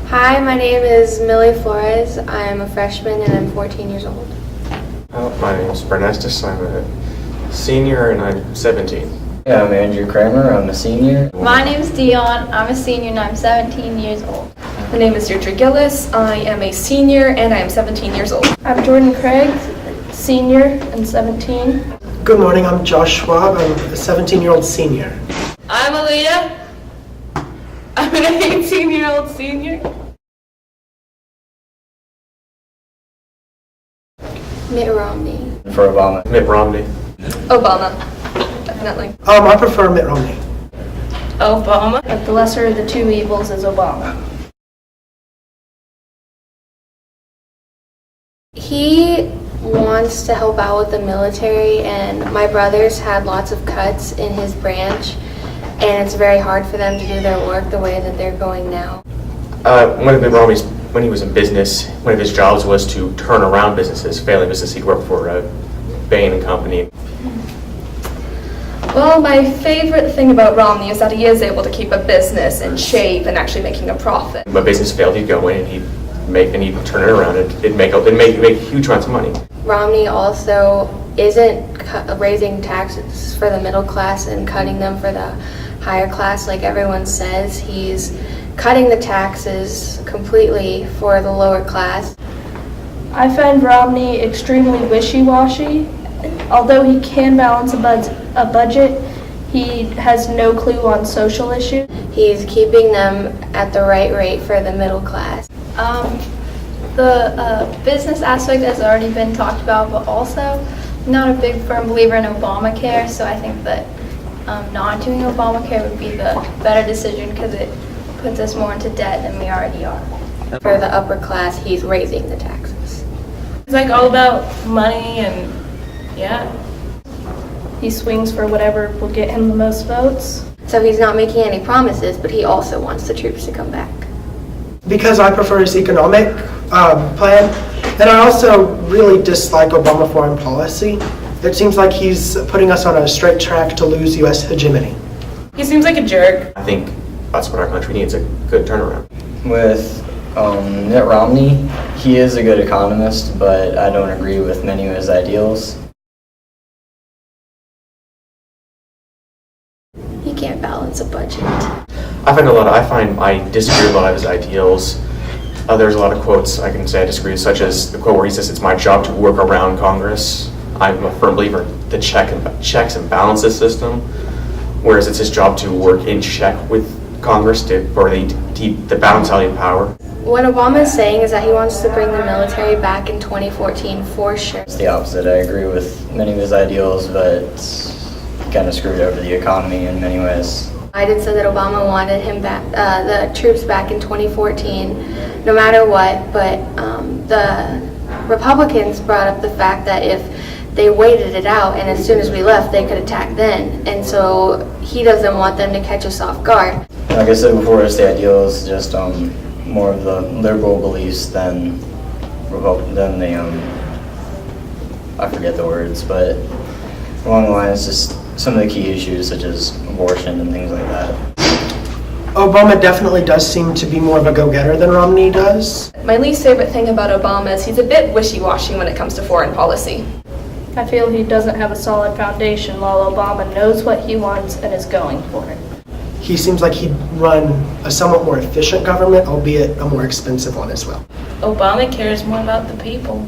Hi, my name is Millie Flores. I'm a freshman and I'm 14 years old. My name is Bernestus. I'm a senior and I'm 17. Yeah, I'm Andrew Kramer. I'm a senior. My name is Dion. I'm a senior and I'm 17 years old. My name is Deirdre Gillis. I am a senior and I am 17 years old. I'm Jordan Craig, senior and 17. Good morning, I'm Josh Schwab. I'm a 17-year-old senior. I'm Aaliyah. I'm an 18-year-old senior. Mitt Romney. For Obama. Mitt Romney. Obama. Definitely. I prefer Mitt Romney. Obama. But the lesser of the two evils is Obama. He wants to help out with the military, and my brothers had lots of cuts in his branch, and it's very hard for them to do their work the way that they're going now. One of Mitt Romney's, when he was in business, one of his jobs was to turn around businesses, failing business. He'd work for Bain and Company. Well, my favorite thing about Romney is that he is able to keep a business in shape and actually making a profit. When business failed, he'd go in and he'd turn it around and it'd make huge amounts of money. Romney also isn't raising taxes for the middle class and cutting them for the higher class like everyone says. He's cutting the taxes completely for the lower class. I find Romney extremely wishy-washy. Although he can balance a budget, he has no clue on social issues. He's keeping them at the right rate for the middle class. The business aspect has already been talked about, but also not a big firm believer in Obamacare, so I think that not doing Obamacare would be the better decision because it puts us more into debt than we already are. For the upper class, he's raising the taxes. It's like all about money and yeah. He swings for whatever will get him the most votes. So he's not making any promises, but he also wants the troops to come back. Because I prefer his economic plan, and I also really dislike Obama foreign policy. It seems like he's putting us on a straight track to lose U.S. hegemony. He seems like a jerk. I think that's what our country needs, a good turnaround. With Mitt Romney, he is a good economist, but I don't agree with many of his ideals. He can't balance a budget. I disagree with a lot of his ideals. There's a lot of quotes I can say I disagree with, such as the quote where he says, "It's my job to work around Congress." I'm a firm believer in the checks and balances system, whereas it's his job to work in check with Congress to keep the balancing of power. What Obama is saying is that he wants to bring the military back in 2014 for sure. It's the opposite. I agree with many of his ideals, but he kind of screwed over the economy in many ways. Biden said that Obama wanted him back, the troops back in 2014, no matter what. But the Republicans brought up the fact that if they waited it out and as soon as we left, they could attack then. And so he doesn't want them to catch us off guard. Like I said before, it's the ideals, just more of the liberal beliefs than the I forget the words, but along the lines, just some of the key issues such as abortion and things like that. Obama definitely does seem to be more of a go-getter than Romney does. My least favorite thing about Obama is he's a bit wishy-washy when it comes to foreign policy. I feel he doesn't have a solid foundation, while Obama knows what he wants and is going for it. He seems like he'd run a somewhat more efficient government, albeit a more expensive one as well. Obama cares more about the people.